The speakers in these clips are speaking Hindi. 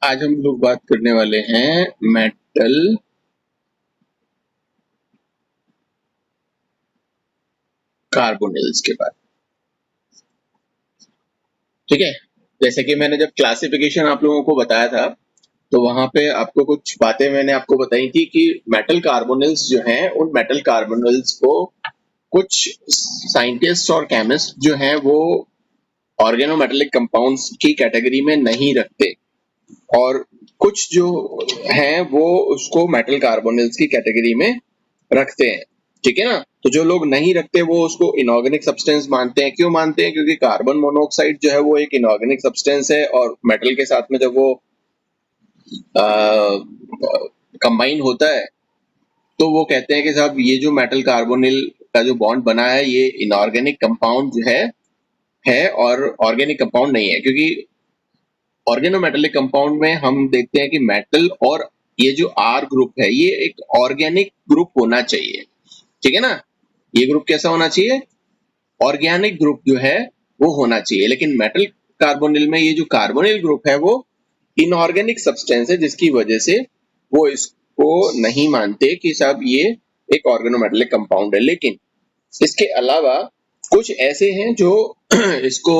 आज हम लोग बात करने वाले हैं मेटल कार्बोनिल्स के बारे में। ठीक है, जैसे कि मैंने जब क्लासिफिकेशन आप लोगों को बताया था तो वहां पे आपको कुछ बातें मैंने आपको बताई थी कि मेटल कार्बोनिल्स जो हैं उन मेटल कार्बोनिल्स को कुछ साइंटिस्ट और केमिस्ट जो हैं वो ऑर्गेनोमेटेलिक कंपाउंड्स की कैटेगरी में नहीं रखते और कुछ जो हैं वो उसको मेटल कार्बोनिल्स की कैटेगरी में रखते हैं। ठीक है ना, तो जो लोग नहीं रखते वो उसको इनऑर्गेनिक सब्सटेंस मानते हैं। क्यों मानते हैं? क्योंकि कार्बन मोनोऑक्साइड जो है वो एक इनऑर्गेनिक सब्सटेंस है और मेटल के साथ में जब वो कंबाइन होता है तो वो कहते हैं कि साहब ये जो मेटल कार्बोनिल का जो बॉन्ड बना है ये इनऑर्गेनिक कंपाउंड जो है और ऑर्गेनिक कंपाउंड नहीं है। क्योंकि ऑर्गेनोमेटेलिक कंपाउंड में हम देखते हैं कि मेटल और ये जो आर ग्रुप है ये एक ऑर्गेनिक ग्रुप होना चाहिए। ठीक है ना, ये ग्रुप कैसा होना चाहिए? ऑर्गेनिक ग्रुप जो है वो होना चाहिए। लेकिन मेटल कार्बोनिल में ये जो कार्बोनिल ग्रुप है वो इनऑर्गेनिक सब्सटेंस है, जिसकी वजह से वो इसको नहीं मानते कि साहब ये एक ऑर्गेनोमेटेलिक कंपाउंड है। लेकिन इसके अलावा कुछ ऐसे हैं जो इसको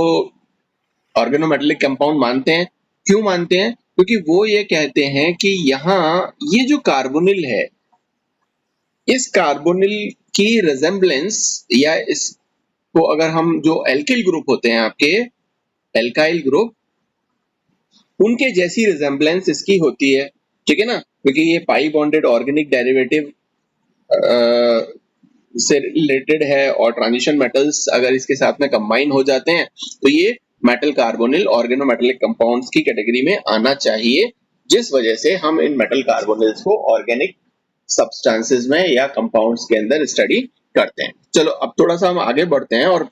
ऑर्गेनोमेटेलिक कंपाउंड मानते हैं। क्यों मानते हैं? क्योंकि वो ये कहते हैं कि यहाँ ये जो कार्बोनिल है इस कार्बोनिल की रिजेम्बलेंस या इसको अगर हम जो एल्किल ग्रुप होते हैं आपके एल्काइल ग्रुप उनके जैसी रिजेम्बलेंस इसकी होती है। ठीक है ना, क्योंकि ये पाई बॉन्डेड ऑर्गेनिक डेरिवेटिव से रिलेटेड है और ट्रांजिशन मेटल्स अगर इसके साथ में कंबाइन हो जाते हैं तो ये मेटल कार्बोनिल ऑर्गेनोमेटेलिक कंपाउंड्स की कैटेगरी में आना चाहिए, जिस वजह से हम इन मेटल कार्बोनिल्स को ऑर्गेनिक सब्सटेंसेस में या कंपाउंड्स के अंदर स्टडी करते हैं। चलो अब थोड़ा सा हम आगे बढ़ते हैं और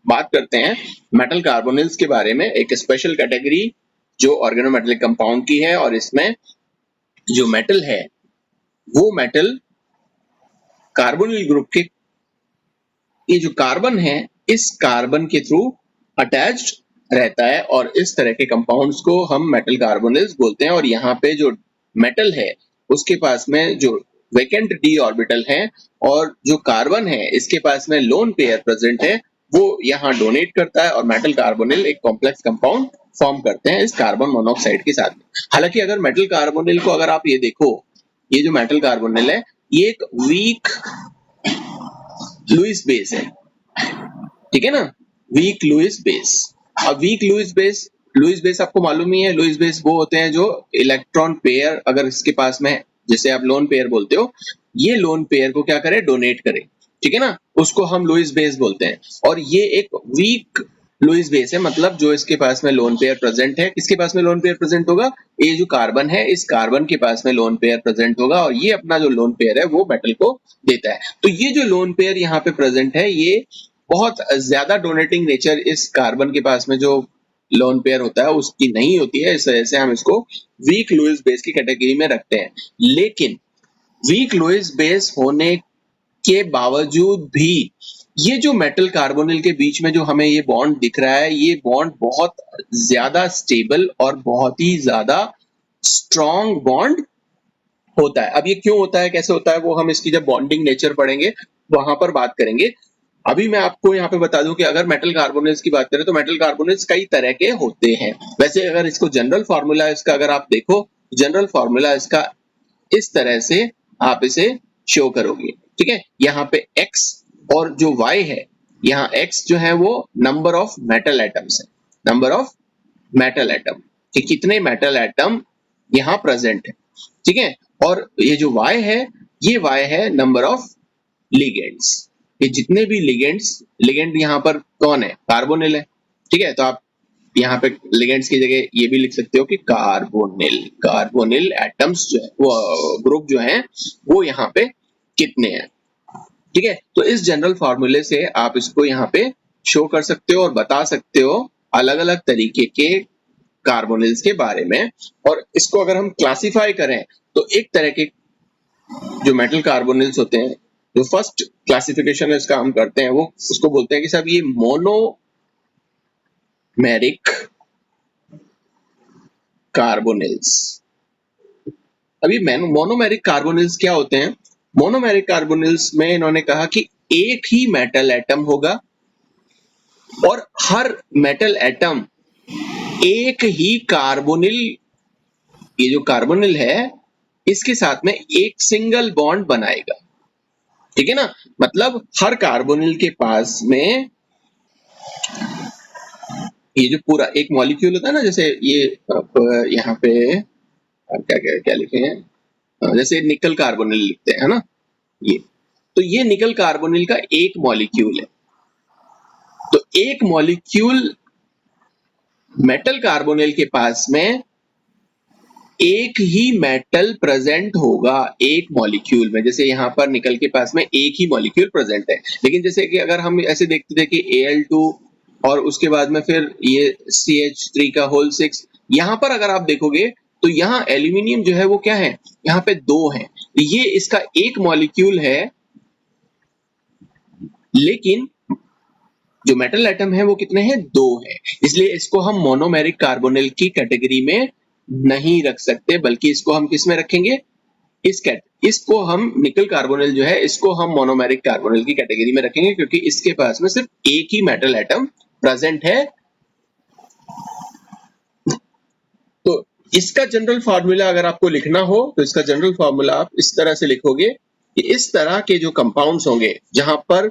बात करते हैं मेटल कार्बोनिल्स के बारे में। एक स्पेशल कैटेगरी जो ऑर्गेनोमेटेलिक कंपाउंड की है और इसमें जो मेटल है वो मेटल कार्बोनिल ग्रुप के ये जो कार्बन है इस कार्बन के थ्रू अटैच्ड रहता है और इस तरह के कंपाउंड्स को हम मेटल कार्बोनिल्स बोलते हैं। और यहाँ पे जो मेटल है उसके पास में जो वैकेंट डी ऑर्बिटल है और जो कार्बन है इसके पास में लोन पेयर प्रेजेंट है वो यहाँ डोनेट करता है और मेटल कार्बोनिल एक कॉम्प्लेक्स कंपाउंड फॉर्म करते हैं इस कार्बन मोनोऑक्साइड के साथ में। हालांकि अगर मेटल कार्बोनिल को अगर आप ये देखो, ये जो मेटल कार्बोनिल है ये एक वीक लुईस बेस है। ठीक है ना, वीक लुईस बेस। अब वीक लुईस बेस आपको मालूम ही है, लुईस बेस वो होते हैं जो इलेक्ट्रॉन पेयर अगर इसके पास में जिसे आप लोन पेयर बोलते हो, ये लोन पेयर को क्या करे? डोनेट करे। ठीक है ना, उसको हम लुईस बेस बोलते हैं। और ये एक वीक लुईस बेस है, मतलब जो इसके पास में लोन पेयर प्रेजेंट है। किसके पास में लोन पेयर प्रेजेंट होगा? ये जो कार्बन है इस कार्बन के पास में लोन पेयर प्रेजेंट होगा और ये अपना जो लोन पेयर है वो मेटल को देता है। तो ये जो लोन पेयर यहाँ पे प्रेजेंट है ये बहुत ज्यादा डोनेटिंग नेचर इस कार्बन के पास में जो लोन पेयर होता है उसकी नहीं होती है, इस वजह से हम इसको वीक लुईस बेस की कैटेगरी में रखते हैं। लेकिन वीक लुईस बेस होने के बावजूद भी ये जो मेटल कार्बोनिल के बीच में जो हमें ये बॉन्ड दिख रहा है ये बॉन्ड बहुत ज्यादा स्टेबल और बहुत ही ज्यादा स्ट्रॉन्ग बॉन्ड होता है। अब ये क्यों होता है, कैसे होता है, वो हम इसकी जब बॉन्डिंग नेचर पढ़ेंगे वहां पर बात करेंगे। अभी मैं आपको यहाँ पे बता दूं कि अगर मेटल कार्बोनेट्स की बात करें तो मेटल कार्बोनेट्स कई तरह के होते हैं। वैसे अगर इसको जनरल फार्मूला इसका अगर आप देखो, जनरल फार्मूला इसका इस तरह से आप इसे शो करोगे। ठीक है, यहाँ पे x और जो y है, यहाँ x जो है वो नंबर ऑफ मेटल एटम्स है, नंबर ऑफ मेटल एटम कि कितने मेटल एटम यहाँ प्रेजेंट है। ठीक है, और ये जो y है ये y है नंबर ऑफ लिगेंड्स, ये जितने भी लिगेंड यहाँ पर कौन है? कार्बोनिल है। ठीक है, तो आप यहाँ पे लिगेंड्स की जगह ये भी लिख सकते हो कि कार्बोनिल एटम्स जो है वो ग्रुप जो है वो यहाँ पे कितने हैं। ठीक है, तो इस जनरल फॉर्मूले से आप इसको यहाँ पे शो कर सकते हो और बता सकते हो अलग अलग तरीके के कार्बोनिल्स के बारे में। और इसको अगर हम क्लासिफाई करें तो एक तरह के जो मेटल कार्बोनिल्स होते हैं, जो फर्स्ट क्लासिफिकेशन इसका हम करते हैं वो उसको बोलते हैं कि साहब ये मोनोमेरिक कार्बोनिल्स। अभी मोनोमेरिक कार्बोनिल्स क्या होते हैं? मोनोमेरिक कार्बोनिल्स में इन्होंने कहा कि एक ही मेटल एटम होगा और हर मेटल एटम एक ही कार्बोनिल, ये जो कार्बोनिल है इसके साथ में एक सिंगल बॉन्ड बनाएगा। ठीक है ना, मतलब हर कार्बोनिल के पास में ये जो पूरा एक मॉलिक्यूल होता है ना, जैसे ये यहाँ पे क्या क्या क्या लिखे हैं, जैसे निकल कार्बोनिल लिखते हैं, है ना, ये तो ये निकल कार्बोनिल का एक मॉलिक्यूल है। तो एक मॉलिक्यूल मेटल कार्बोनिल के पास में एक ही मेटल प्रेजेंट होगा एक मॉलिक्यूल में। जैसे यहाँ पर निकल के पास में एक ही मॉलिक्यूल प्रेजेंट है, लेकिन जैसे कि अगर हम ऐसे देखते थे कि Al2 और उसके बाद में फिर ये CH3 का होल 6, यहाँ पर अगर आप देखोगे तो यहाँ एल्यूमिनियम जो है वो क्या है, यहाँ पे 2 है। ये इसका एक मॉलिक्यूल है, लेकिन जो मेटल एटम है वो कितने हैं, 2 है। इसलिए इसको हम मोनोमेरिक कार्बोनिल की कैटेगरी में नहीं रख सकते, बल्कि इसको हम किस में रखेंगे, इसको हम निकल कार्बोनिल जो है इसको हम मोनोमेरिक कार्बोनिल की कैटेगरी में रखेंगे, क्योंकि इसके पास में सिर्फ एक ही मेटल एटम प्रेजेंट है। तो इसका जनरल फार्मूला अगर आपको लिखना हो तो इसका जनरल फार्मूला आप इस तरह से लिखोगे कि इस तरह के जो कंपाउंड्स होंगे जहां पर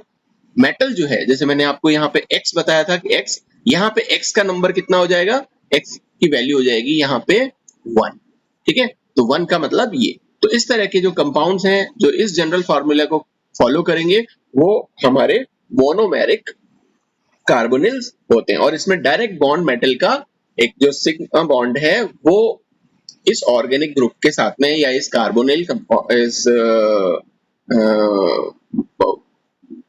मेटल जो है, जैसे मैंने आपको यहाँ पे x बताया था कि x, यहाँ पे x का नंबर कितना हो जाएगा, x की वैल्यू हो जाएगी यहाँ पे 1। ठीक है, तो 1 का मतलब ये। तो इस तरह के जो कंपाउंड्स हैं जो इस जनरल फार्मूला को फॉलो करेंगे वो हमारे मोनोमेरिक कार्बोनिल्स होते हैं। और इसमें डायरेक्ट बॉन्ड मेटल का एक जो सिग्मा बॉन्ड है वो इस ऑर्गेनिक ग्रुप के साथ में या इस कार्बोनिल इस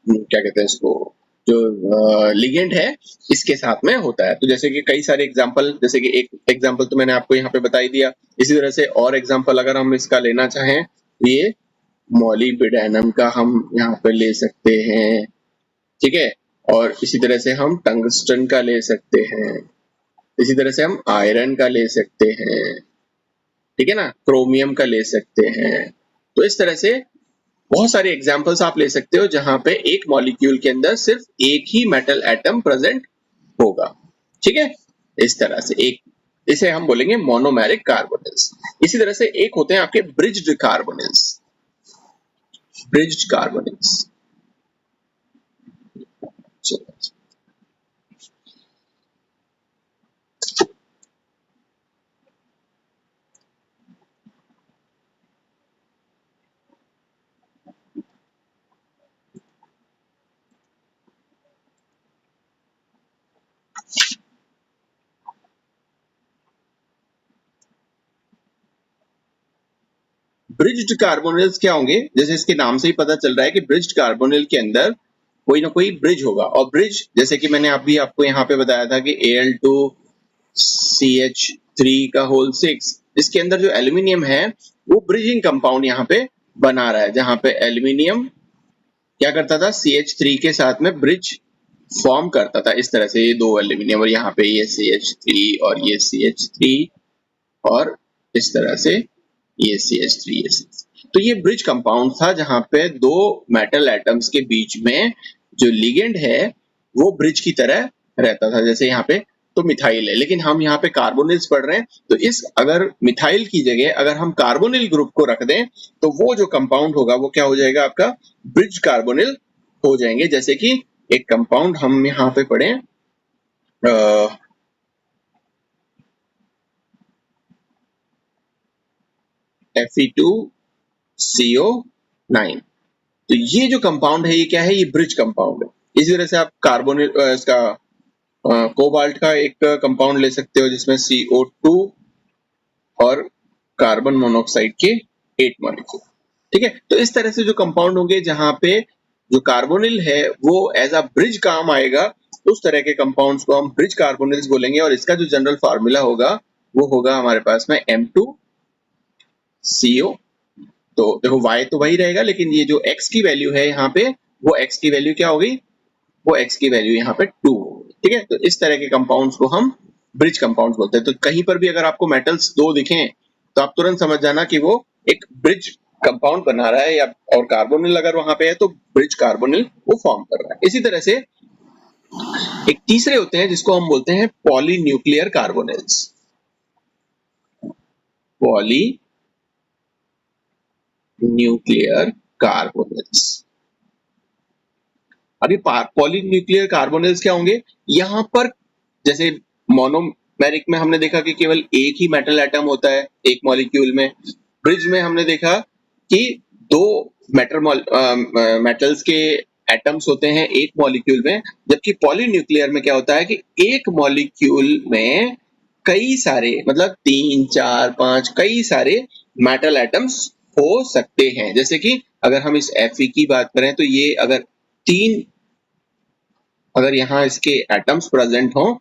क्या कहते हैं इसको, जो लिगेंड है इसके साथ में होता है। तो जैसे कि कई सारे एग्जांपल, जैसे कि एक एग्जांपल तो मैंने आपको यहाँ पे बता ही दिया। इसी तरह से और एग्जांपल अगर हम इसका लेना चाहें, ये मॉलिब्डेनम का हम यहाँ पे ले सकते हैं। ठीक है, और इसी तरह से हम टंगस्टन का ले सकते हैं, इसी तरह से हम आयरन का ले सकते हैं, ठीक है ना, क्रोमियम का ले सकते हैं। तो इस तरह से बहुत सारे एग्जांपल्स आप ले सकते हो जहां पे एक मॉलिक्यूल के अंदर सिर्फ एक ही मेटल एटम प्रेजेंट होगा। ठीक है, इस तरह से एक, इसे हम बोलेंगे मोनोमेरिक कार्बोनिल्स। इसी तरह से एक होते हैं आपके bridged carbonyls. Bridged carbonyls, bridged carbonyls क्या होंगे, जैसे इसके नाम से ही पता चल रहा है कि ब्रिज्ड कार्बोनिल के अंदर कोई ना कोई ब्रिज होगा। और ब्रिज, जैसे कि मैंने अभी आपको यहाँ पे बताया था कि Al2 CH3 का होल 6, इसके अंदर जो एल्यूमिनियम है वो ब्रिजिंग कंपाउंड यहाँ पे बना रहा है, जहां पे एल्यूमिनियम क्या करता था, CH3 के साथ में ब्रिज फॉर्म करता था। इस तरह से ये दो एल्यूमिनियम और यहाँ पे ये CH3 और ये CH3 और इस तरह से ये CH3 ये CH3। तो ये ब्रिज कंपाउंड था जहां पे दो मेटल एटम्स के बीच में जो लिगेंड है वो ब्रिज की तरह रहता था। जैसे यहाँ पे तो मिथाइल है, लेकिन हम यहाँ पे कार्बोनिल्स पढ़ रहे हैं, तो इस अगर मिथाइल की जगह अगर हम कार्बोनिल ग्रुप को रख दें तो वो जो कंपाउंड होगा वो क्या हो जाएगा, आपका ब्रिज कार्बोनिल हो जाएंगे। जैसे कि एक कंपाउंड हम यहाँ पे पढ़े Fe2CO9, तो ये जो कंपाउंड है ये क्या है, ये ब्रिज कंपाउंड है। इसी तरह से आप कार्बोनिल इसका कोबाल्ट का एक कंपाउंड ले सकते हो जिसमें CO2 और कार्बन मोनोऑक्साइड के 8 मॉलिक्यूल। ठीक है, तो इस तरह से जो कंपाउंड होंगे जहां पे जो कार्बोनिल है वो एज अ ब्रिज काम आएगा, उस तरह के कंपाउंड्स को हम ब्रिज कार्बोनिल्स बोलेंगे। और इसका जो जनरल फार्मूला होगा वो होगा हमारे पास में M2CO। तो देखो y तो वही रहेगा, लेकिन ये जो x की वैल्यू है यहाँ पे, वो x की वैल्यू क्या होगी, वो x की वैल्यू यहाँ पे 2 होगी। ठीक है, तो इस तरह के कंपाउंड्स को हम ब्रिज कंपाउंड्स बोलते हैं। तो कहीं पर भी अगर आपको मेटल्स दो दिखें तो आप तुरंत समझ जाना कि वो एक ब्रिज कंपाउंड बना रहा है, या और कार्बोनिल अगर वहां पे है तो ब्रिज कार्बोनिल वो फॉर्म कर रहा है। इसी तरह से एक तीसरे होते हैं जिसको हम बोलते हैं पॉलीन्यूक्लियर कार्बोनिल्स। Polynuclear carbonyls. अभी पॉलीन्यूक्लियर कार्बोनिल्स क्या होंगे? यहाँ पर जैसे मोनोमेरिक में हमने देखा कि केवल एक ही मेटल एटम होता है एक मॉलिक्यूल में। ब्रिज में हमने देखा कि दो मेटल्स के एटम्स होते हैं एक मॉलिक्यूल में, जबकि पॉलीन्यूक्लियर में क्या होता है कि एक मॉलिक्यूल में कई सारे, मतलब 3, 4, 5 कई सारे मेटल एटम्स हो सकते हैं। जैसे कि अगर हम इस Fe की बात करें तो ये अगर यहाँ इसके एटम्स प्रेजेंट हों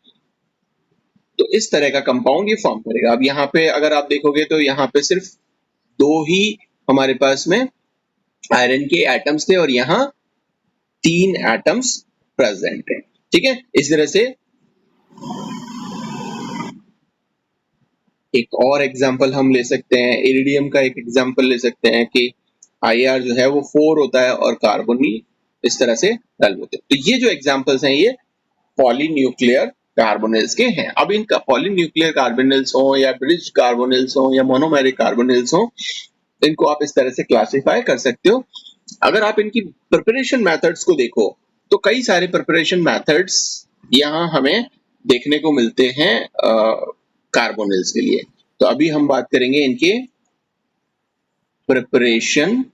तो इस तरह का कंपाउंड ये फॉर्म करेगा। अब यहाँ पे अगर आप देखोगे तो यहाँ पे सिर्फ दो ही हमारे पास में आयरन के एटम्स थे और यहाँ 3 एटम्स प्रेजेंट है। ठीक है, इस तरह से एक और एग्जांपल हम ले सकते हैं, इरिडियम का एक एग्जांपल ले सकते हैं कि IR जो है वो 4 होता है और कार्बोनिल इस तरह से 12 होते हैं। तो ये जो एग्जांपल्स हैं ये पॉलीन्यूक्लियर कार्बोनिल्स के हैं। अब इनका पॉलीन्यूक्लियर कार्बोनिल्स हो या ब्रिज कार्बोनिल्स हो या मोनोमेरिक कार्बोनिल्स हो, इनको आप इस तरह से क्लासिफाई कर सकते हो। अगर आप इनकी प्रिपरेशन मेथड्स को देखो तो कई सारे प्रिपरेशन मेथड्स यहाँ हमें देखने को मिलते हैं कार्बोनिल्स के लिए। तो अभी हम बात करेंगे इनके प्रिपरेशन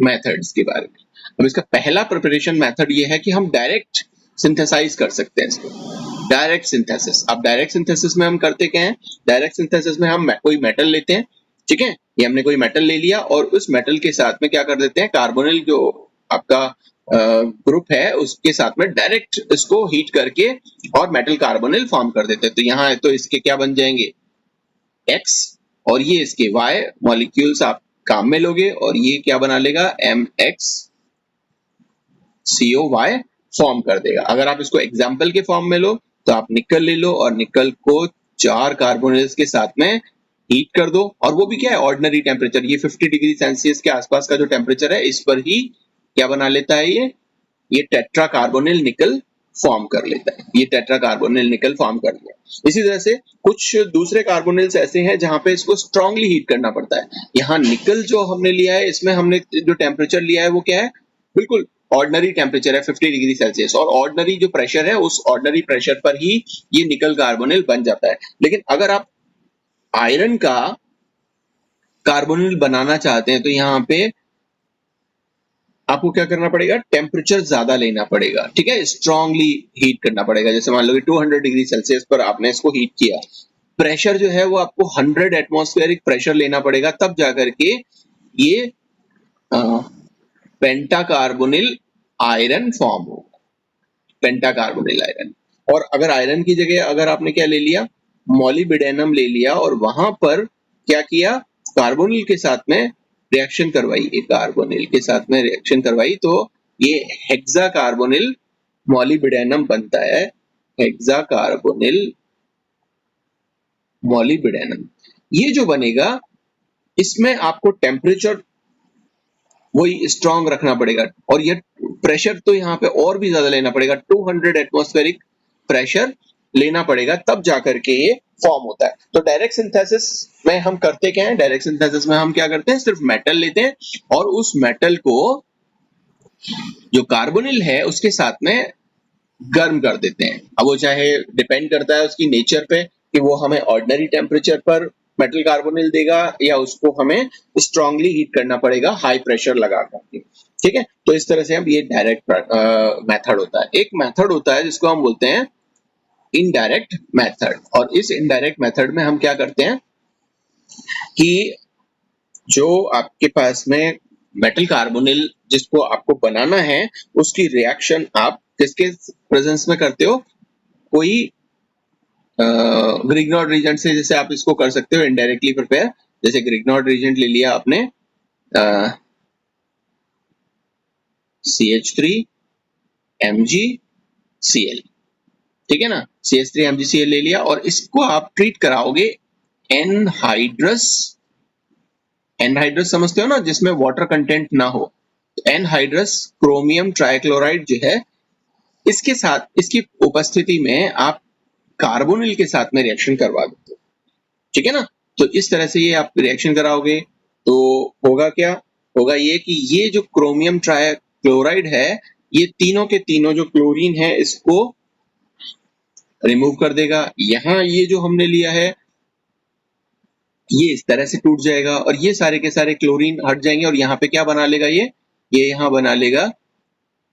मेथड्स के बारे में। अब इसका पहला प्रिपरेशन मेथड ये है कि हम डायरेक्ट सिंथेसाइज कर सकते हैं इसको, डायरेक्ट सिंथेसिस। अब डायरेक्ट सिंथेसिस में हम करते क्या है? डायरेक्ट सिंथेसिस में हम कोई मेटल लेते हैं, ठीक है, ये हमने कोई मेटल ले लिया और उस मेटल के साथ में क्या कर देते हैं, कार्बोनिल जो आपका ग्रुप है उसके साथ में डायरेक्ट इसको हीट करके और मेटल कार्बोनिल फॉर्म कर देते हैं। तो यहाँ तो इसके क्या बन जाएंगे X और ये इसके Y मॉलिक्यूल्स आप काम में लोगे और ये क्या बना लेगा MXCOY फॉर्म कर देगा। अगर आप इसको एग्जाम्पल के फॉर्म में लो तो आप निकल ले लो और निकल को 4 कार्बोनिल्स के साथ में हीट कर दो, और वो भी क्या है ऑर्डिनरी टेम्परेचर, ये 50 डिग्री सेल्सियस के आसपास का जो टेम्परेचर है इस पर ही क्या बना लेता है ये टेट्रा कार्बोनिल निकल फॉर्म कर लेता है। ये टेट्रा कार्बोनिल निकल फॉर्म कर लिया। इसी तरह से कुछ दूसरे कार्बोनिल्स ऐसे हैं जहां पे इसको स्ट्रांगली हीट करना पड़ता है। यहाँ निकल जो हमने लिया है इसमें हमने जो टेम्परेचर लिया है वो क्या है, बिल्कुल ऑर्डिनरी टेम्परेचर है 50 डिग्री सेल्सियस, और ऑर्डिनरी जो प्रेशर है उस ऑर्डिनरी प्रेशर पर ही ये निकल कार्बोनिल बन जाता है। लेकिन अगर आप आयरन का कार्बोनिल बनाना चाहते हैं तो यहाँ पे आपको क्या करना पड़ेगा, टेम्परेचर ज्यादा लेना पड़ेगा, ठीक है, स्ट्रांगली हीट करना पड़ेगा। जैसे मान लो कि 200 डिग्री सेल्सियस पर आपने इसको हीट किया, प्रेशर जो है वो आपको 100 एटमॉस्फेरिक प्रेशर लेना पड़ेगा, तब जाकर के ये पेंटा कार्बोनिल आयरन फॉर्म होगा, पेंटा कार्बोनिल आयरन। और अगर आयरन की जगह अगर आपने क्या ले लिया, मॉलिब्डेनम ले लिया और वहां पर क्या किया, कार्बोनिल के साथ में रिएक्शन करवाई, एक कार्बोनिल के साथ में रिएक्शन करवाई तो ये हेक्सा कार्बोनिल मॉलिब्डेनम बनता है, हेक्सा कार्बोनिल मॉलिब्डेनम। ये जो बनेगा इसमें आपको टेम्परेचर वही स्ट्रांग रखना पड़ेगा और ये प्रेशर तो यहाँ पे और भी ज्यादा लेना पड़ेगा, 200 एटमॉस्फेरिक प्रेशर लेना पड़ेगा, तब जाकर के ये फॉर्म होता है। तो डायरेक्ट सिंथेसिस में हम करते क्या है, डायरेक्ट सिंथेसिस में हम क्या करते हैं, सिर्फ मेटल लेते हैं और उस मेटल को जो कार्बोनिल है उसके साथ में गर्म कर देते हैं। अब वो चाहे डिपेंड करता है उसकी नेचर पे कि वो हमें ऑर्डिनरी टेम्परेचर पर मेटल कार्बोनिल देगा या उसको हमें स्ट्रांगली हीट करना पड़ेगा हाई प्रेशर लगा करके, ठीक है। तो इस तरह से हम ये डायरेक्ट मेथड होता है। एक मेथड होता है जिसको हम बोलते हैं इनडायरेक्ट मेथड, और इस इनडायरेक्ट मेथड में हम क्या करते हैं कि जो आपके पास में मेटल कार्बोनिल जिसको आपको बनाना है उसकी रिएक्शन आप किसके प्रेजेंस में करते हो, कोई ग्रिग्नॉर्ड रीजेंट से, जैसे आप इसको कर सकते हो इनडायरेक्टली प्रिपेयर। जैसे ग्रिग्नॉर्ड रीजेंट ले लिया आपने CH3 MgCl, ठीक है ना, CH3 MgCl ले लिया और इसको आप ट्रीट कराओगे एनहाइड्रस, एनहाइड्रस समझते हो ना, जिसमें वाटर कंटेंट ना हो, एनहाइड्रस क्रोमियम ट्राइक्लोराइड जो है, इसके साथ, इसकी उपस्थिति में आप कार्बोनिल के साथ में रिएक्शन करवा देते हो, ठीक है ना। तो इस तरह से ये आप रिएक्शन कराओगे तो होगा क्या, होगा ये कि ये जो क्रोमियम ट्राइक्लोराइड है, ये तीनों के तीनों जो क्लोरीन है इसको रिमूव कर देगा। यहाँ ये जो हमने लिया है ये इस तरह से टूट जाएगा और ये सारे के सारे क्लोरीन हट जाएंगे और यहाँ पे क्या बना लेगा ये यहाँ बना लेगा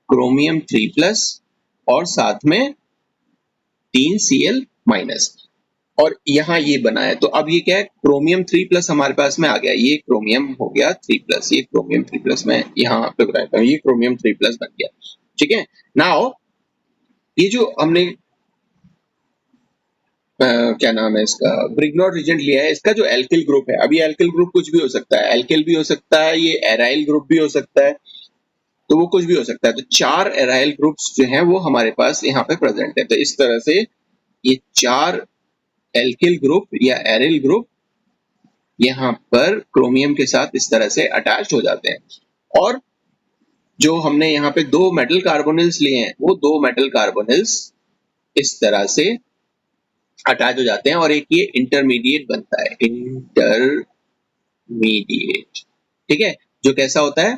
क्रोमियम 3+ और साथ में 3Cl-, और यहाँ ये बना है। तो अब ये क्या है, क्रोमियम 3+ हमारे पास में आ गया, ये क्रोमियम हो गया 3+, ये क्रोमियम 3+ मैं यहाँ पे बताता हूँ, ये क्रोमियम 3+ बन गया, ठीक है। नाउ ये जो हमने क्या नाम है इसका, ब्रिग्नॉट रिजेंट लिया है, इसका जो एल्किल ग्रुप है, अभी एल्किल ग्रुप कुछ भी हो सकता है, एल्किल भी हो सकता है, ये एराइल ग्रुप भी हो सकता है, तो वो कुछ भी हो सकता है। तो 4 एराइल ग्रुप्स जो हैं वो हमारे पास यहाँ पे प्रेजेंट है। तो इस तरह से ये 4 एल्किल ग्रुप या एरिल ग्रुप यहाँ पर क्रोमियम के साथ इस तरह से अटैच हो जाते हैं। और जो हमने यहाँ पे 2 मेटल कार्बोनिल्स लिए हैं, वो 2 मेटल कार्बोनिल्स इस तरह से अटैच हो जाते हैं और एक ये इंटरमीडिएट बनता है, इंटरमीडिएट, ठीक है, जो कैसा होता है,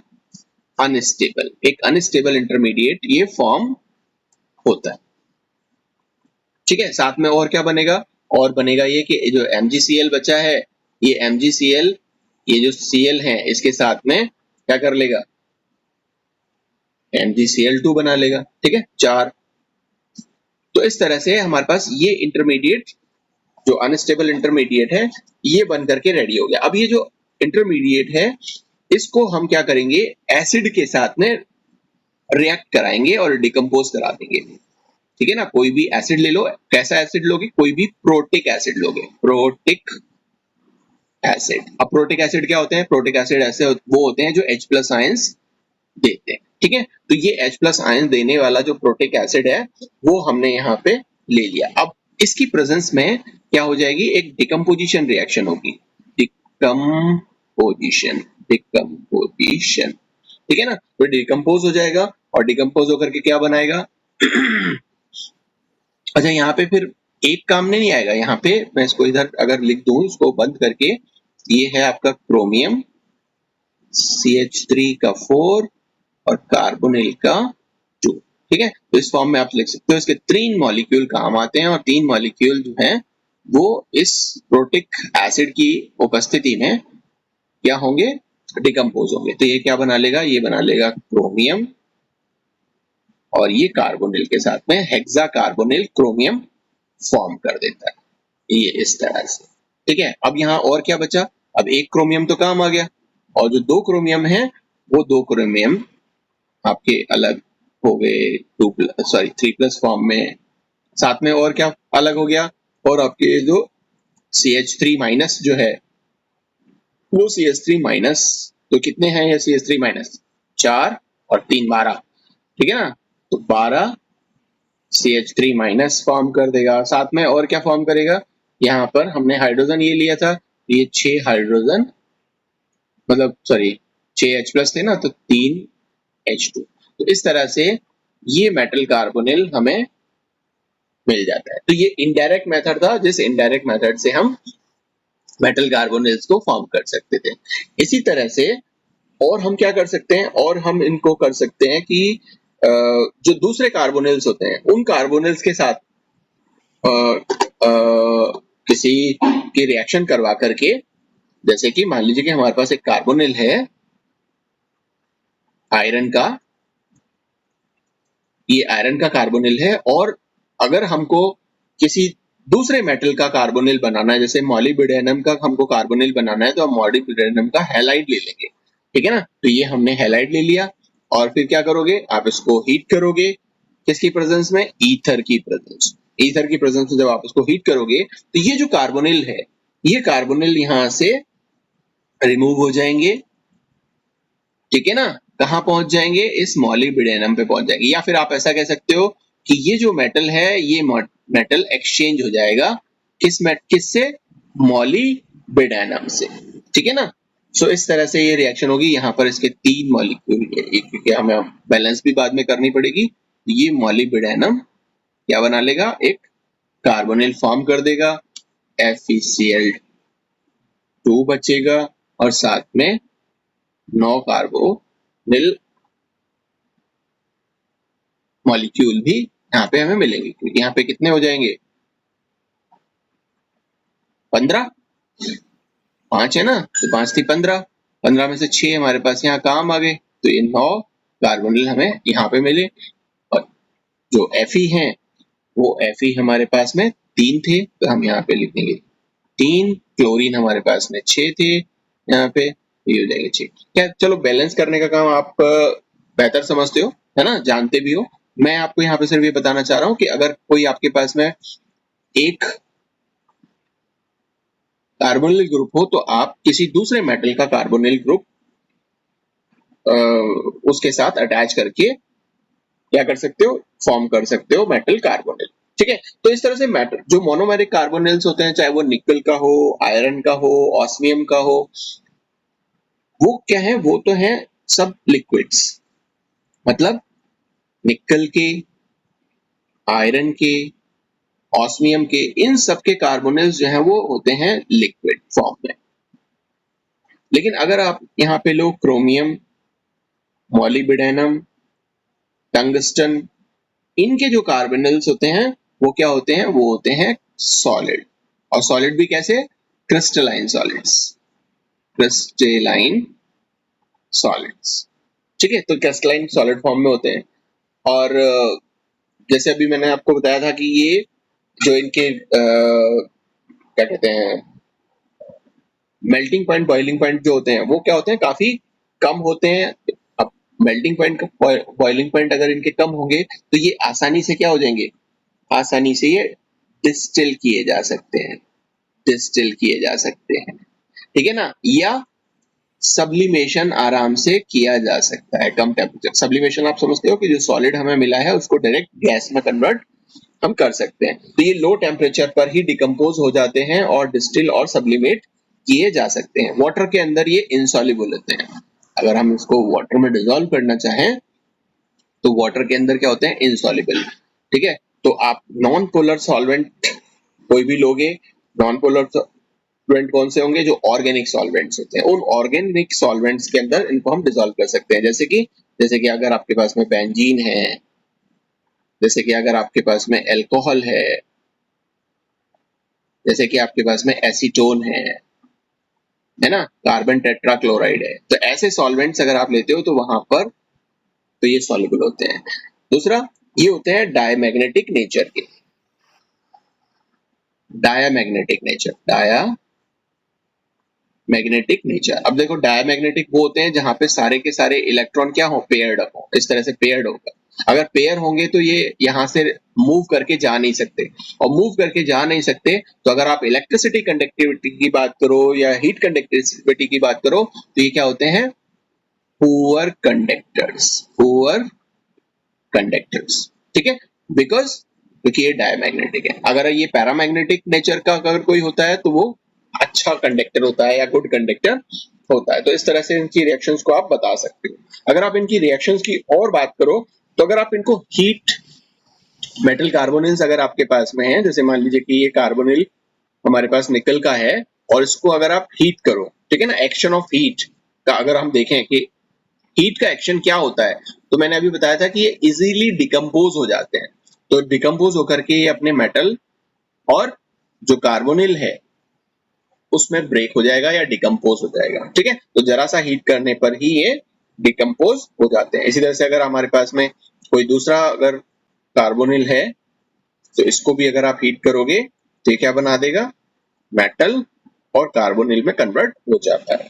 अनस्टेबल, एक अनस्टेबल इंटरमीडिएट ये फॉर्म होता है, ठीक है। साथ में और क्या बनेगा, और बनेगा ये कि जो MgCl बचा है, ये MgCl, ये जो Cl है इसके साथ में क्या कर लेगा, MgCl2 बना लेगा, ठीक है, 4। तो इस तरह से हमारे पास ये इंटरमीडिएट, जो अनस्टेबल इंटरमीडिएट है, ये बन करके रेडी हो गया। अब ये जो इंटरमीडिएट है इसको हम क्या करेंगे, एसिड के साथ में रिएक्ट कराएंगे और डिकम्पोज करा देंगे, ठीक है ना। कोई भी एसिड ले लो, कैसा एसिड लोगे, कोई भी प्रोटिक एसिड लोगे, प्रोटिक एसिड। अब प्रोटिक एसिड क्या होते हैं, प्रोटिक एसिड ऐसे वो होते हैं जो H+ आयंस देते हैं, ठीक है। तो ये H+ आयन देने वाला जो प्रोटिक एसिड है वो हमने यहाँ पे ले लिया। अब इसकी प्रेजेंस में क्या हो जाएगी, एक डिकम्पोजिशन रिएक्शन होगी, डिकम्पोजिशन, डिकम्पोजिशन, ठीक है ना। तो डिकम्पोज हो जाएगा और डिकम्पोज होकर के क्या बनाएगा अच्छा, यहाँ पे फिर एक काम नहीं आएगा, यहाँ पे मैं इसको इधर अगर लिख दूं, इसको बंद करके, ये है आपका क्रोमियम CH3 का 4 और कार्बोनिल का 2, ठीक है। तो इस फॉर्म में आप लिख सकते हो। इसके 3 मॉलिक्यूल काम आते हैं और 3 मॉलिक्यूल जो हैं वो इस प्रोटिक एसिड की उपस्थिति में क्या होंगे, डिकम्पोज होंगे। तो ये क्या बना लेगा, ये बना लेगा क्रोमियम और ये कार्बोनिल के साथ में हेक्सा कार्बोनिल क्रोमियम फॉर्म कर देता है, ये इस तरह से, ठीक है। अब यहाँ और क्या बचा, अब एक क्रोमियम तो काम आ गया और जो 2 क्रोमियम है वो 2 क्रोमियम आपके अलग हो गए 3+ फॉर्म में। साथ में और क्या अलग हो गया, और आपके जो CH3- जो है वो CH3-, तो कितने हैं ये CH3-, 4 और 3 12, ठीक है ना। तो 12 CH3- फॉर्म कर देगा। साथ में और क्या फॉर्म करेगा, यहाँ पर हमने हाइड्रोजन ये लिया था, ये 6 हाइड्रोजन, मतलब सॉरी 6 H+ थे ना, तो 3 H2। तो इस तरह से ये मेटल कार्बोनिल हमें मिल जाता है। तो ये इनडायरेक्ट मेथड था, जिस इनडायरेक्ट मेथड से हम मेटल कार्बोनिल्स को फॉर्म कर सकते थे। इसी तरह से और हम क्या कर सकते हैं, और हम इनको कर सकते हैं कि जो दूसरे कार्बोनिल्स होते हैं उन कार्बोनिल्स के साथ किसी की रिएक्शन करवा करके, जैसे कि मान लीजिए कि हमारे पास एक कार्बोनिल है आयरन का, ये आयरन का कार्बोनिल है, और अगर हमको किसी दूसरे मेटल का कार्बोनिल बनाना है, जैसे मॉलिब्डेनम का हमको कार्बोनिल बनाना है, तो हम मॉलिब्डेनम का हैलाइड ले लेंगे, ठीक है ना। तो ये हमने हैलाइड ले लिया और फिर क्या करोगे, आप इसको हीट करोगे, किसकी प्रेजेंस में, ईथर की प्रेजेंस, ईथर की प्रेजेंस में जब आप इसको हीट करोगे तो ये जो कार्बोनिल है, ये कार्बोनिल यहां से रिमूव हो जाएंगे, ठीक है ना। कहां पहुंच जाएंगे, इस मॉलिब्डेनम पे पहुंच जाएंगे। या फिर आप ऐसा कह सकते हो कि ये जो मेटल है, ये मेटल एक्सचेंज हो जाएगा किससे, मॉलिब्डेनम से, ठीक है ना। सो इस तरह से ये रिएक्शन होगी। यहाँ पर इसके 3 मॉलिक्यूल है, क्योंकि हमें बैलेंस भी बाद में करनी पड़ेगी। ये मॉलिब्डेनम क्या बना लेगा, एक कार्बोनिल फॉर्म कर देगा, FeCl2 बचेगा और साथ में 9 कार्बोनिल मॉलिक्यूल भी यहाँ पे हमें मिलेंगे, क्योंकि यहाँ पे कितने हो जाएंगे, 15, 5 है ना, तो 5 थी 15, 15 में से 6 हमारे पास यहाँ काम आ गए, तो ये 9 कार्बोनिल हमें यहाँ पे मिले। और जो Fe हैं वो Fe हमारे पास में 3 थे, तो हम यहाँ पे लिखेंगे 3, क्लोरीन हमारे पास में 6 थे, यहाँ पे ये हो जाएंगे 6। क्या, चलो बैलेंस करने का काम आप बेहतर समझते हो, है ना, जानते भी हो। मैं आपको यहाँ पे सिर्फ ये बताना चाह रहा हूँ कि अगर कोई आपके पास में एक कार्बोनिल ग्रुप हो, तो आप किसी दूसरे मेटल का कार्बोनिल ग्रुप उसके साथ अटैच करके क्या कर सकते हो, फॉर्म कर सकते हो मेटल कार्बोनिल, ठीक है। तो इस तरह से मेटल जो मोनोमेरिक कार्बोनिल्स होते हैं, चाहे वो निकल का हो, आयरन का हो, ऑस्मियम का हो, वो क्या है, वो तो है सब लिक्विड्स। मतलब निकल के, आयरन के, ऑस्मियम के, इन सब के कार्बोनिल्स जो है वो होते हैं लिक्विड फॉर्म में। लेकिन अगर आप यहाँ पे लो क्रोमियम, मॉलिब्डेनम, टंगस्टन, इनके जो कार्बोनिल्स होते हैं वो क्या होते हैं, वो होते हैं सॉलिड। और सॉलिड भी कैसे, क्रिस्टलाइन सॉलिड्स, क्रिस्टलाइन सॉलिड्स, ठीक है। तो क्रिस्टलाइन सॉलिड फॉर्म में होते हैं। और जैसे अभी मैंने आपको बताया था कि ये जो इनके क्या कहते हैं, मेल्टिंग पॉइंट, बॉइलिंग पॉइंट जो होते हैं वो क्या होते हैं, काफी कम होते हैं। अब मेल्टिंग पॉइंट, बॉइलिंग पॉइंट अगर इनके कम होंगे तो ये आसानी से क्या हो जाएंगे, आसानी से ये डिस्टिल किए जा सकते हैं, डिस्टिल किए जा सकते हैं, ठीक है ना। या सब्लिमेशन आराम से किया जा सकता है कम टेम्परेचर। सब्लिमेशन आप समझते हो कि जो सॉलिड हमें मिला है उसको डायरेक्ट गैस में कन्वर्ट हम कर सकते हैं। तो ये लो टेम्परेचर पर ही डिकम्पोज हो जाते हैं और डिस्टिल और सब्लिमेट किए जा सकते हैं। वाटर के अंदर ये इनसॉल्युबल होते हैं। अगर हम इसको वाटर में डिसॉल्व करना चाहें तो वाटर के अंदर क्या होते हैं, इनसॉल्युबल, ठीक है। तो आप नॉन पोलर सॉल्वेंट कोई भी लोगे, नॉन पोलर सॉल्वेंट कौन से होंगे, जो ऑर्गेनिक सॉल्वेंट्स होते हैं, उन ऑर्गेनिक सॉल्वेंट्स के अंदर इनको हम डिसॉल्व कर सकते हैं। जैसे कि अगर आपके पास में बेंजीन है, जैसे कि अगर आपके पास में अल्कोहल है, जैसे कि आपके पास में एसीटोन है ना, कार्बन टेट्राक्लोराइड है। तो ऐसे सॉल्वेंट्स अगर आप लेते हो तो वहां पर तो ये सॉल्युबल होते हैं। दूसरा, ये होते हैं डायमैग्नेटिक नेचर के, डायमैग्नेटिक नेचर। अब देखो डायमैग्नेटिक वो होते हैं जहां पे सारे के सारे इलेक्ट्रॉन क्या हो, पेयर्ड हो, इस तरह से पेयर्ड होगा। अगर पेयर होंगे तो ये यहाँ से मूव करके जा नहीं सकते, और मूव करके जा नहीं सकते तो अगर आप इलेक्ट्रिसिटी कंडक्टिविटी की बात करो या हीट कंडक्टिविटी की बात करो तो ये क्या होते हैं, पुअर कंडक्टर्स, ठीक है। बिकॉज क्योंकि ये डायमैग्नेटिक है। अगर ये पैरामैग्नेटिक नेचर का अगर कोई होता है तो वो अच्छा कंडक्टर होता है या गुड कंडक्टर होता है। तो इस तरह से इनकी रिएक्शंस को आप बता सकते हो। अगर आप इनकी रिएक्शंस की और बात करो तो अगर आप इनको हीट, मेटल कार्बोनिल्स अगर आपके पास में है, जैसे मान लीजिए कि ये कार्बोनिल हमारे पास निकल का है और इसको अगर आप हीट करो, ठीक है ना, एक्शन ऑफ हीट का अगर हम देखें कि हीट का एक्शन क्या होता है, तो मैंने अभी बताया था कि ये इजीली डिकम्पोज हो जाते हैं। तो डिकम्पोज होकर के ये अपने मेटल और जो कार्बोनिल है उसमें ब्रेक हो जाएगा या डिकम्पोज हो जाएगा, ठीक है। तो जरा सा हीट करने पर ही ये डिकम्पोज हो जाते हैं। इसी तरह से अगर हमारे पास में कोई दूसरा अगर कार्बोनिल है तो इसको भी अगर आप हीट करोगे तो ये क्या बना देगा, मेटल और कार्बोनिल में कन्वर्ट हो जाता है,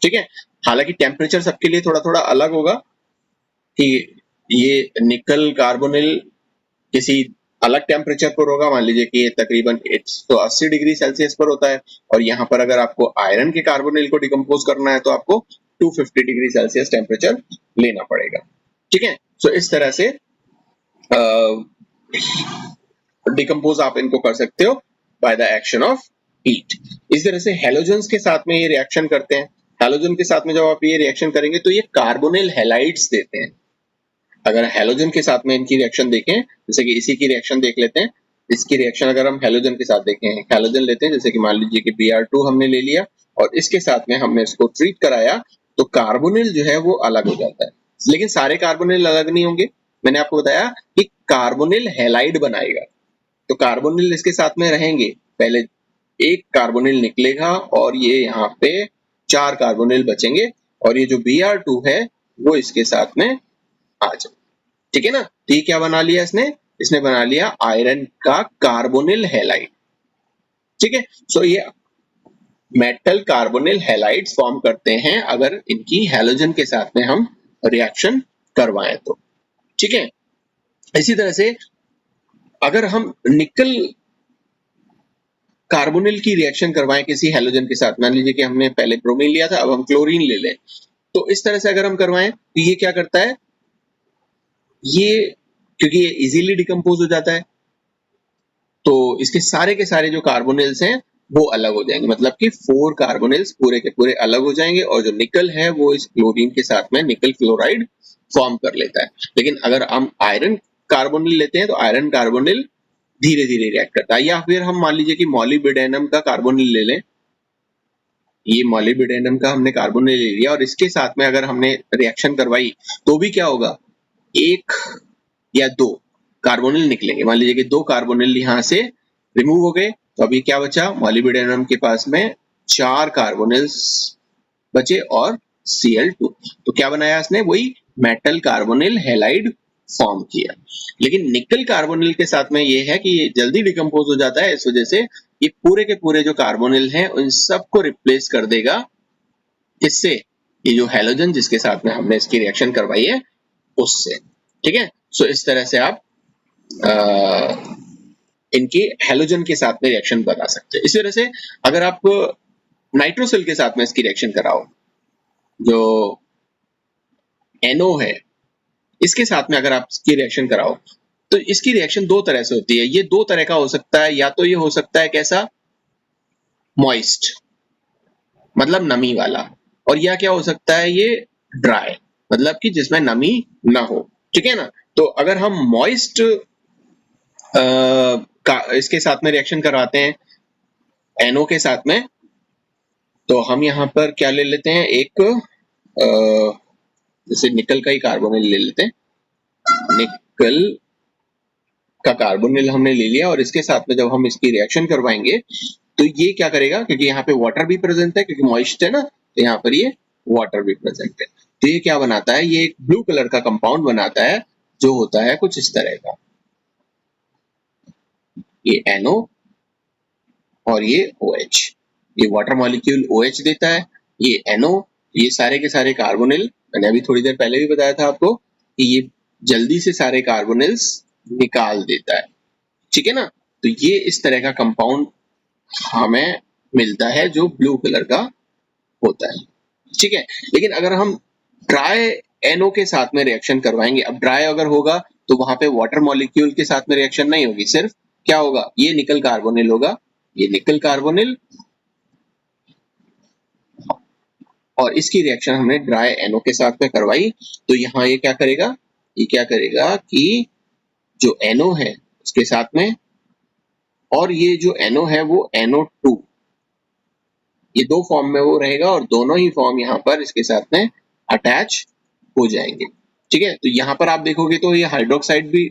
ठीक है। हालांकि टेम्परेचर सबके लिए थोड़ा थोड़ा अलग होगा कि ये निकल कार्बोनिल किसी अलग टेम्परेचर पर होगा, मान लीजिए कि ये तकरीबन 180 डिग्री सेल्सियस पर होता है, और यहाँ पर अगर आपको आयरन के कार्बोनिल को डिकम्पोज करना है तो आपको 250 डिग्री सेल्सियस टेम्परेचर लेना पड़ेगा, ठीक है। सो इस तरह से डिकम्पोज आप इनको कर सकते हो by the action of heat. इस तरह से हेलोजन्स के साथ में ये रिएक्शन करते हैं। हेलोजन के साथ में जब आप ये रिएक्शन करेंगे तो ये कार्बोनिल हैलाइड्स देते हैं। अगर हेलोजन के साथ में इनकी रिएक्शन देखें, जैसे कि इसी की रिएक्शन देख लेते हैं। इसकी रिएक्शन अगर हम हेलोजन के साथ देखें, हेलोजन लेते हैं, जैसे कि मान लीजिए कि Br2 हमने ले लिया और इसके साथ में हमने इसको ट्रीट कराया, तो कार्बोनिल जो है वो अलग हो जाता है। लेकिन सारे कार्बोनिल अलग नहीं होंगे। मैंने आपको बताया कि कार्बोनिल हैलाइड बनाएगा, तो कार्बोनिल इसके साथ में रहेंगे। पहले एक कार्बोनिल निकलेगा और ये यहाँ पे 4 कार्बोनिल बचेंगे और ये जो Br2 है वो इसके साथ में आ जाए। ठीक है ना। तो ये क्या बना लिया इसने बना लिया आयरन का कार्बोनिल हैलाइड। ठीक है। सो ये मेटल कार्बोनिल हैलाइड्स फॉर्म करते हैं अगर इनकी हैलोजन के साथ में हम रिएक्शन करवाएं तो। ठीक है। इसी तरह से अगर हम निकल कार्बोनिल की रिएक्शन करवाएं किसी हैलोजन के साथ, मान लीजिए कि हमने पहले ब्रोमीन लिया था, अब हम क्लोरीन ले लें, तो इस तरह से अगर हम करवाएं तो ये क्या करता है, ये क्योंकि ये इजीली डिकम्पोज हो जाता है तो इसके सारे के सारे जो कार्बोनिल्स हैं वो अलग हो जाएंगे, मतलब कि 4 कार्बोनिल्स पूरे के पूरे अलग हो जाएंगे और जो निकल है वो इस क्लोरीन के साथ में निकल क्लोराइड फॉर्म कर लेता है। लेकिन अगर हम आयरन कार्बोनिल लेते हैं तो आयरन कार्बोनिल धीरे धीरे रिएक्ट करता है। या फिर हम मान लीजिए कि मॉलिब्डेनम का कार्बोनिल ले लें, ये मॉलिब्डेनम का हमने कार्बोनिल ले लिया और इसके साथ में अगर हमने रिएक्शन करवाई तो भी क्या होगा, 1 या 2 कार्बोनिल निकलेंगे। मान लीजिए कि 2 कार्बोनिल यहाँ से रिमूव हो गए, तो अभी क्या बचा, मॉलिब्डेनम के पास में 4 कार्बोनिल्स बचे और Cl2। तो क्या बनाया इसने, वही मेटल कार्बोनिल हैलाइड फॉर्म किया। लेकिन निकल कार्बोनिल के साथ में ये है कि ये जल्दी डिकम्पोज हो जाता है, इस वजह से ये पूरे के पूरे जो कार्बोनिल हैं उन सबको रिप्लेस कर देगा। इससे ये जो हैलोजन जिसके साथ में हमने इसकी रिएक्शन करवाई है उससे। ठीक है। सो इस तरह से आप इनके हैलोजन के साथ में रिएक्शन बता सकते हैं। इस तरह से अगर आप नाइट्रोसिल के साथ में इसकी रिएक्शन कराओ, जो NO है, इसके साथ में अगर आप इसकी रिएक्शन कराओ तो इसकी रिएक्शन 2 तरह से होती है। ये 2 तरह का हो सकता है, या तो ये हो सकता है कैसा, मॉइस्ट मतलब नमी वाला, और या क्या हो सकता है ये ड्राई मतलब कि जिसमें नमी ना हो। ठीक है ना। तो अगर हम मॉइस्ट इसके साथ में रिएक्शन करवाते हैं NO के साथ में, तो हम यहाँ पर क्या ले लेते हैं, एक जैसे निकल का ही कार्बोनिल ले लेते हैं, निकल का कार्बोनिल हमने ले लिया और इसके साथ में जब हम इसकी रिएक्शन करवाएंगे तो ये क्या करेगा, क्योंकि यहाँ पे वाटर भी प्रेजेंट है, क्योंकि मॉइस्ट है ना, तो यहाँ पर ये वाटर भी प्रेजेंट है, तो ये क्या बनाता है, ये एक ब्लू कलर का कंपाउंड बनाता है जो होता है कुछ इस तरह का, ये NO और ये OH, ये वाटर मॉलिक्यूल OH देता है, ये NO, ये सारे के सारे कार्बोनिल, मैंने अभी थोड़ी देर पहले भी बताया था आपको कि ये जल्दी से सारे कार्बोनिल्स निकाल देता है। ठीक है ना। तो ये इस तरह का कंपाउंड हमें मिलता है जो ब्लू कलर का होता है। ठीक है। लेकिन अगर हम ड्राई NO के साथ में रिएक्शन करवाएंगे, अब ड्राई अगर होगा तो वहां पे वाटर मॉलिक्यूल के साथ में रिएक्शन नहीं होगी, सिर्फ क्या होगा, ये निकल कार्बोनिल होगा, ये निकल कार्बोनिल, और इसकी रिएक्शन हमने ड्राई NO के साथ में करवाई, तो यहाँ ये क्या करेगा, ये क्या करेगा कि जो NO है उसके साथ में, और ये जो NO है वो NO2, ये 2 फॉर्म में वो रहेगा और दोनों ही फॉर्म यहाँ पर इसके साथ में अटैच हो जाएंगे। ठीक है। तो यहाँ पर आप देखोगे तो ये हाइड्रोक्साइड भी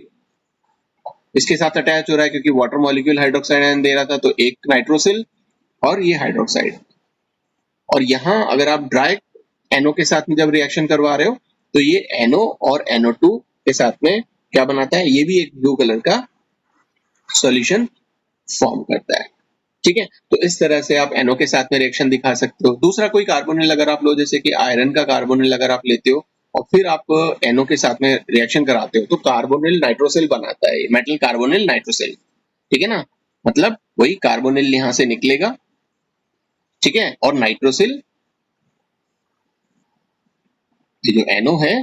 इसके साथ अटैच हो रहा है, क्योंकि वाटर मॉलिक्यूल हाइड्रोक्साइड आयन दे रहा था, तो एक नाइट्रोसिल और ये हाइड्रोक्साइड। और यहाँ अगर आप ड्राई NO के साथ में जब रिएक्शन करवा रहे हो तो ये NO और NO2 के साथ में क्या बनाता है, ये भी एक ब्लू कलर का सॉल्यूशन फॉर्म करता है। ठीक है। तो इस तरह से आप NO के साथ में रिएक्शन दिखा सकते हो। दूसरा कोई कार्बोनिल अगर आप लो, जैसे कि आयरन का कार्बोनिल अगर आप लेते हो और फिर आप NO के साथ में रिएक्शन कराते हो तो कार्बोनिल नाइट्रोसिल बनाता है, मेटल कार्बोनिल नाइट्रोसिल। ठीक है ना। मतलब वही कार्बोनिल यहाँ से निकलेगा, ठीक है, और नाइट्रोसिल जो NO है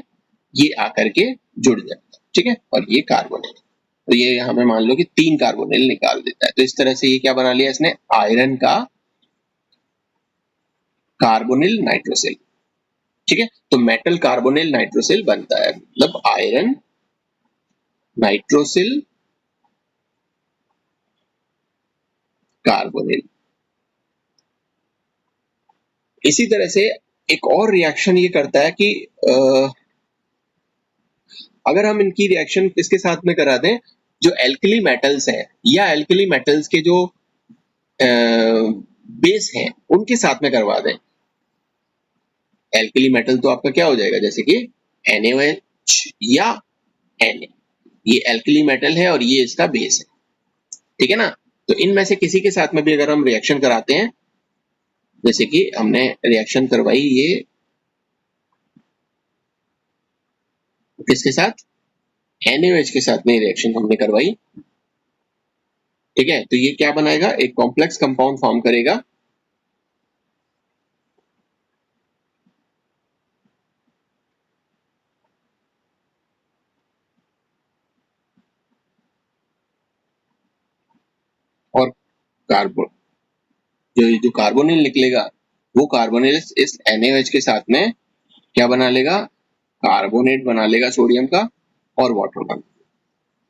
ये आकर के जुड़ जाएगा। ठीक है। और ये कार्बोनिल। तो ये यहाँ पे मान लो कि 3 कार्बोनिल निकाल देता है। तो इस तरह से ये क्या बना लिया इसने, आयरन का कार्बोनिल नाइट्रोसिल। ठीक है, तो मेटल कार्बोनिल नाइट्रोसिल बनता है, मतलब आयरन नाइट्रोसिल कार्बोनिल। इसी तरह से एक और रिएक्शन ये करता है कि अगर हम इनकी रिएक्शन किसके साथ में करा दें, जो एल्कली मेटल्स हैं या एल्कली मेटल्स के जो बेस हैं उनके साथ में करवा दें। एल्कली मेटल तो आपका क्या हो जाएगा, जैसे कि NaOH या Na, ये एल्कली मेटल है और ये इसका बेस है। ठीक है ना, तो इनमें से किसी के साथ में भी अगर हम रिएक्शन कराते हैं, जैसे कि हमने रिएक्शन करवाई ये किसके साथ, NaOH के साथ में रिएक्शन हमने करवाई। ठीक है, तो ये क्या बनाएगा, एक कॉम्प्लेक्स कंपाउंड फॉर्म करेगा। और कार्बन जो कार्बोनिल निकलेगा वो कार्बोनिल इस NaOH के साथ में क्या बना लेगा, कार्बोनेट बना लेगा सोडियम का और वाटर का।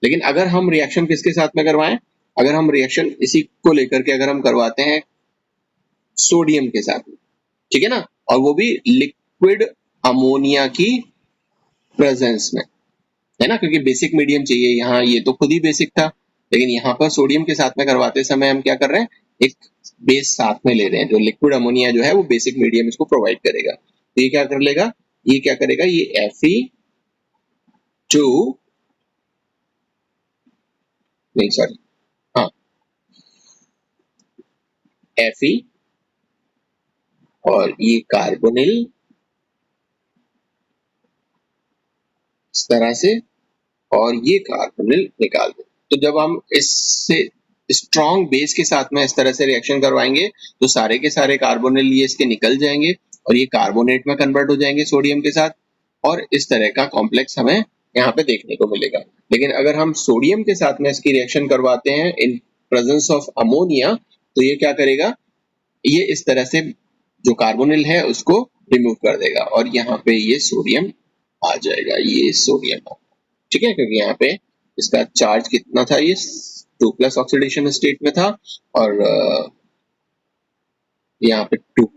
लेकिन अगर हम रिएक्शन किसके साथ में करवाएं, अगर हम रिएक्शन इसी को लेकर के अगर हम करवाते हैं सोडियम के साथ में, ठीक है ना, और वो भी लिक्विड अमोनिया की प्रेजेंस में, है ना, क्योंकि बेसिक मीडियम चाहिए यहाँ, ये तो खुद ही बेसिक था, लेकिन यहाँ पर सोडियम के साथ में करवाते समय हम क्या कर रहे हैं, एक बेस साथ में ले रहे हैं, जो लिक्विड अमोनिया जो है वो बेसिक मीडियम इसको प्रोवाइड करेगा। तो ये क्या कर लेगा, ये क्या करेगा, ये Fe2 नहीं सॉरी हाँ Fe और ये कार्बोनिल इस तरह से और ये कार्बोनिल निकाल दो। तो जब हम इससे स्ट्रॉन्ग बेस के साथ में इस तरह से रिएक्शन करवाएंगे तो सारे के सारे कार्बोनिल ये इसके निकल जाएंगे और ये कार्बोनेट में कन्वर्ट हो जाएंगे सोडियम के साथ, और इस तरह का कॉम्प्लेक्स हमें यहाँ पे देखने को मिलेगा। लेकिन अगर हम सोडियम के साथ में इसकी रिएक्शन करवाते हैं इन प्रेजेंस ऑफ अमोनिया, तो ये क्या करेगा, ये इस तरह से जो कार्बोनिल है उसको रिमूव कर देगा और यहाँ पे ये सोडियम आ जाएगा, ये सोडियम। ठीक है, क्योंकि यहाँ पे इसका चार्ज कितना था, ये 2+ ऑक्सीडेशन स्टेट में था और यहाँ पे 2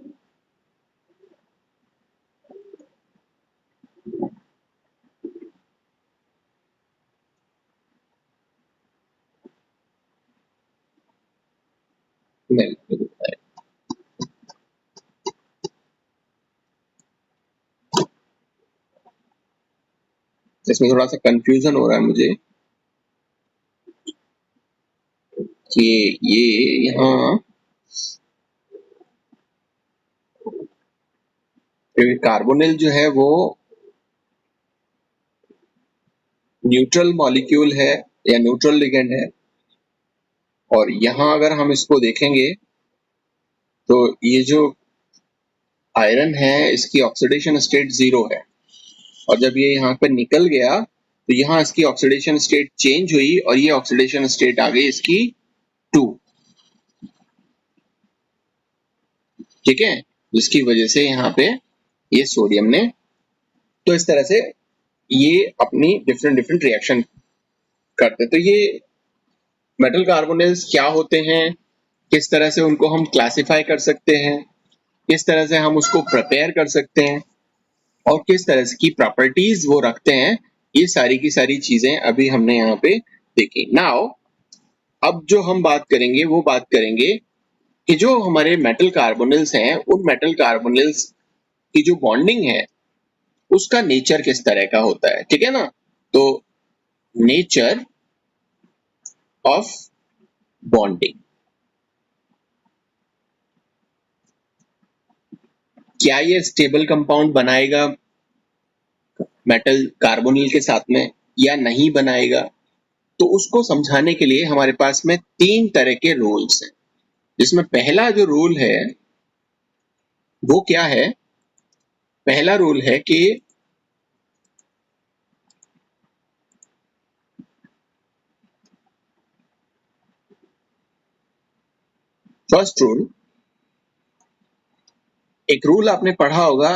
इसमें थोड़ा सा कंफ्यूजन हो रहा है मुझे कि ये यहाँ कार्बोनिल जो है वो न्यूट्रल मॉलिक्यूल है या न्यूट्रल लिगेंड है, और यहाँ अगर हम इसको देखेंगे तो ये जो आयरन है इसकी ऑक्सीडेशन स्टेट 0 है, और जब ये यहाँ पे निकल गया तो यहाँ इसकी ऑक्सीडेशन स्टेट चेंज हुई और ये ऑक्सीडेशन स्टेट आ गई इसकी 2। ठीक है, जिसकी वजह से यहाँ पे ये सोडियम ने, तो इस तरह से ये अपनी डिफरेंट डिफरेंट रिएक्शन करते। तो ये मेटल कार्बोनिल्स क्या होते हैं, किस तरह से उनको हम क्लासिफाई कर सकते हैं, किस तरह से हम उसको प्रिपेयर कर सकते हैं और किस तरह की प्रॉपर्टीज वो रखते हैं, ये सारी की सारी चीजें अभी हमने यहाँ पे देखी। नाउ अब जो हम बात करेंगे वो बात करेंगे कि जो हमारे मेटल कार्बोनिल्स हैं उन मेटल कार्बोनिल्स की जो बॉन्डिंग है उसका नेचर किस तरह का होता है। ठीक है ना, तो नेचर ऑफ बॉन्डिंग, क्या ये स्टेबल कंपाउंड बनाएगा मेटल कार्बोनिल के साथ में या नहीं बनाएगा, तो उसको समझाने के लिए हमारे पास में 3 तरह के रूल्स हैं, जिसमें पहला जो रूल है वो क्या है, पहला रूल है कि फर्स्ट रूल, एक रूल आपने पढ़ा होगा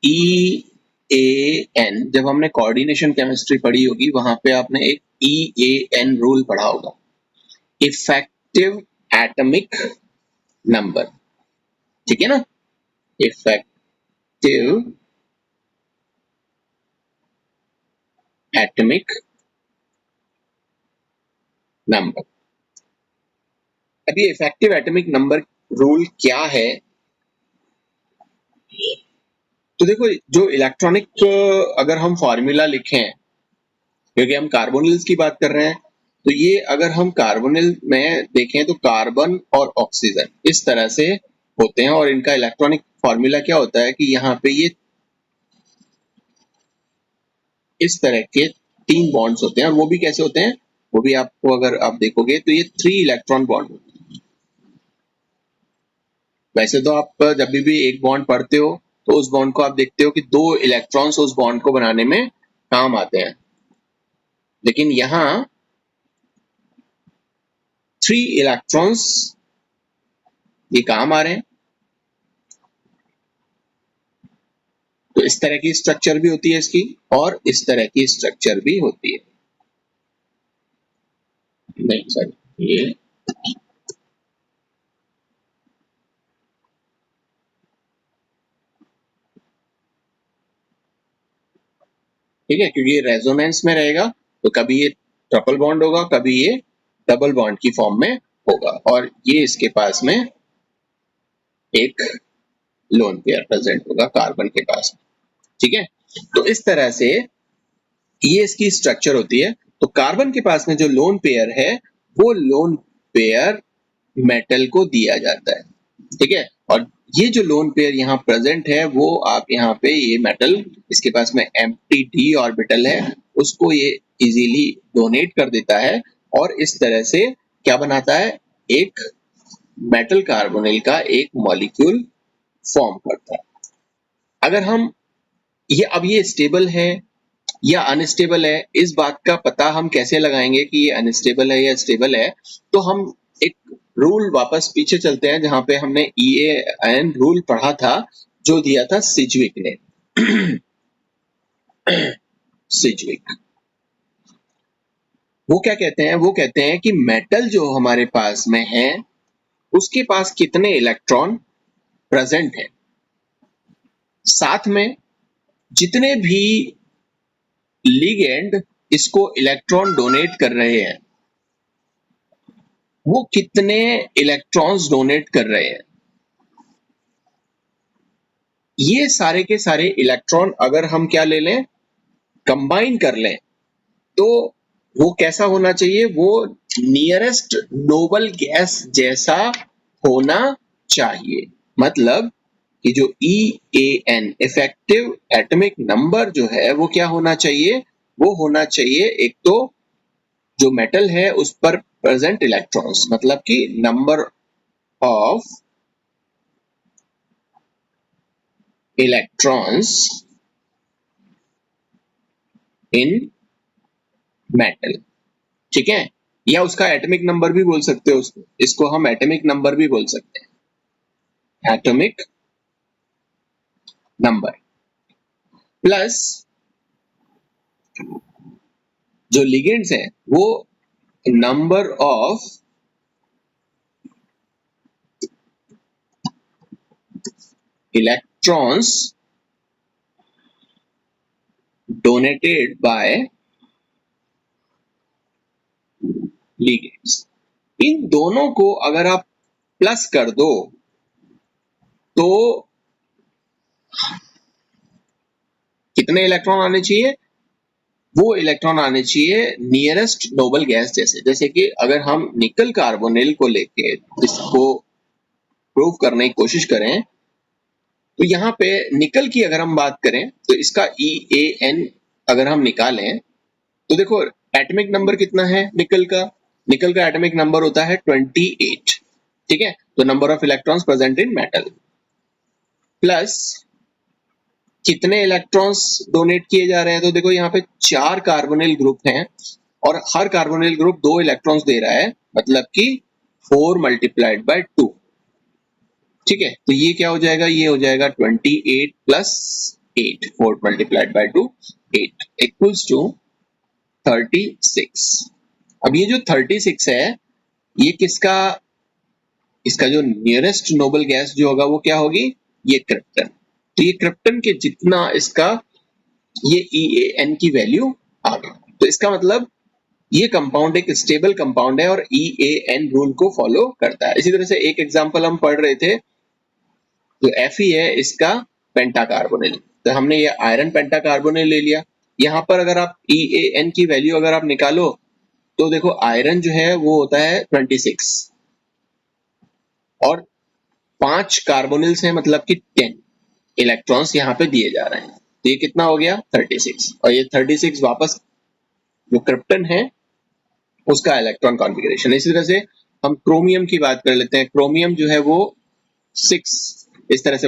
EAN, जब हमने कोऑर्डिनेशन केमिस्ट्री पढ़ी होगी वहां पे आपने एक EAN रूल पढ़ा होगा, इफेक्टिव एटॉमिक नंबर, ठीक है ना, इफेक्टिव एटॉमिक नंबर। अब ये इफेक्टिव एटॉमिक नंबर रूल क्या है? तो देखो, जो इलेक्ट्रॉनिक अगर हम फॉर्मूला लिखें, क्योंकि हम कार्बोनिल्स की बात कर रहे हैं, तो ये अगर हम कार्बोनिल में देखें तो कार्बन और ऑक्सीजन इस तरह से होते हैं, और इनका इलेक्ट्रॉनिक फॉर्मूला क्या होता है कि यहाँ पे ये इस तरह के 3 बॉन्ड्स होते हैं, और वो भी कैसे होते हैं, वो भी आपको अगर आप देखोगे तो ये 3 इलेक्ट्रॉन बॉन्ड होते हैं। वैसे तो आप जब भी एक बॉन्ड पढ़ते हो तो उस बॉन्ड को आप देखते हो कि 2 इलेक्ट्रॉन्स उस बॉन्ड को बनाने में काम आते हैं, लेकिन यहाँ 3 इलेक्ट्रॉन्स ये काम आ रहे हैं। तो इस तरह की स्ट्रक्चर भी होती है इसकी, और इस तरह की स्ट्रक्चर भी होती है। नहीं सर, ये ठीक है, क्योंकि ये रेजोनेंस में रहेगा तो कभी ये ट्रिपल बॉन्ड होगा, कभी ये डबल बॉन्ड की फॉर्म में होगा, और ये इसके पास में एक लोन पेयर प्रेजेंट होगा कार्बन के पास, ठीक है। तो इस तरह से ये इसकी स्ट्रक्चर होती है। तो कार्बन के पास में जो लोन पेयर है वो लोन पेयर मेटल को दिया जाता है, ठीक है। और ये जो लोन पेयर यहाँ प्रेजेंट है वो आप यहाँ पे ये मेटल, इसके पास में एम्प्टी d ऑर्बिटल है, उसको ये इजीली डोनेट कर देता है, और इस तरह से क्या बनाता है, एक मेटल कार्बोनिल का एक मॉलिक्यूल फॉर्म करता है। अगर हम ये स्टेबल है या अनस्टेबल है, इस बात का पता हम कैसे लगाएंगे कि ये अनस्टेबल है या स्टेबल है? तो हम एक रूल वापस पीछे चलते हैं जहां पे हमने EAN रूल पढ़ा था, जो दिया था सिज्विक ने। सिज्विक वो क्या कहते हैं, वो कहते हैं कि मेटल जो हमारे पास में है उसके पास कितने इलेक्ट्रॉन प्रेजेंट हैं, साथ में जितने भी लिगेंड इसको इलेक्ट्रॉन डोनेट कर रहे हैं वो कितने इलेक्ट्रॉन्स डोनेट कर रहे हैं। ये सारे के सारे इलेक्ट्रॉन अगर हम क्या ले लें, कंबाइन कर लें, तो वो कैसा होना चाहिए, वो नियरेस्ट नोबल गैस जैसा होना चाहिए। मतलब कि जो EAN इफेक्टिव एटॉमिक नंबर जो है वो क्या होना चाहिए, वो होना चाहिए एक तो जो मेटल है उस पर प्रेजेंट इलेक्ट्रॉन्स, मतलब कि number of electrons in metal, ठीक है, या उसका एटॉमिक नंबर भी बोल सकते हो, उसको इसको हम एटॉमिक नंबर भी बोल सकते हैं, एटॉमिक नंबर प्लस जो लिगेंड्स हैं वो number of electrons donated by ligands. इन दोनों को अगर आप प्लस कर दो तो कितने इलेक्ट्रॉन आने चाहिए, वो इलेक्ट्रॉन आने चाहिए नियरेस्ट नोबल गैस जैसे। जैसे कि अगर हम निकल कार्बोनिल को लेके इसको प्रूव करने की कोशिश करें, तो यहाँ पे निकल की अगर हम बात करें तो इसका EAN अगर हम निकालें तो देखो एटॉमिक नंबर कितना है निकल का एटॉमिक नंबर होता है 28, ठीक है। तो number of electrons present in metal plus कितने इलेक्ट्रॉन्स डोनेट किए जा रहे हैं, तो देखो यहाँ पे 4 कार्बोनिल ग्रुप हैं और हर कार्बोनिल ग्रुप 2 इलेक्ट्रॉन्स दे रहा है, मतलब कि 4 मल्टीप्लाइड बाय 2, ठीक है। तो ये क्या हो जाएगा, ये हो जाएगा 28 plus 8, 4 multiplied by 2 8 equals to 36। अब ये जो 36 है ये किसका, इसका जो नियरेस्ट नोबल गैस जो होगा वो क्या होगी, ये क्रिप्टन। तो ये क्रिप्टन के जितना इसका ये EAN की वैल्यू आ गई। तो इसका मतलब ये कंपाउंड एक स्टेबल कंपाउंड है और EAN रूल को फॉलो करता है। इसी तरह से एक एग्जांपल हम पढ़ रहे थे, जो Fe है इसका पेंटाकार्बोनिल, तो हमने ये आयरन पेंटाकार्बोनिल ले लिया। यहाँ पर अगर आप EAN की वैल्यू अगर आप निकालो तो देखो आयरन जो है वो होता है 26 और 5 कार्बोनिल्स हैं, मतलब कि 10 इलेक्ट्रॉन्स यहाँ पे दिए जा रहे हैं। तो ये कितना हो गया 36, और ये 36 वापस जो क्रिप्टन है उसका इलेक्ट्रॉन कॉन्फ़िगरेशन। इसी तरह से हम क्रोमियम की बात कर लेते हैं। क्रोमियम जो है वो 6 इस तरह से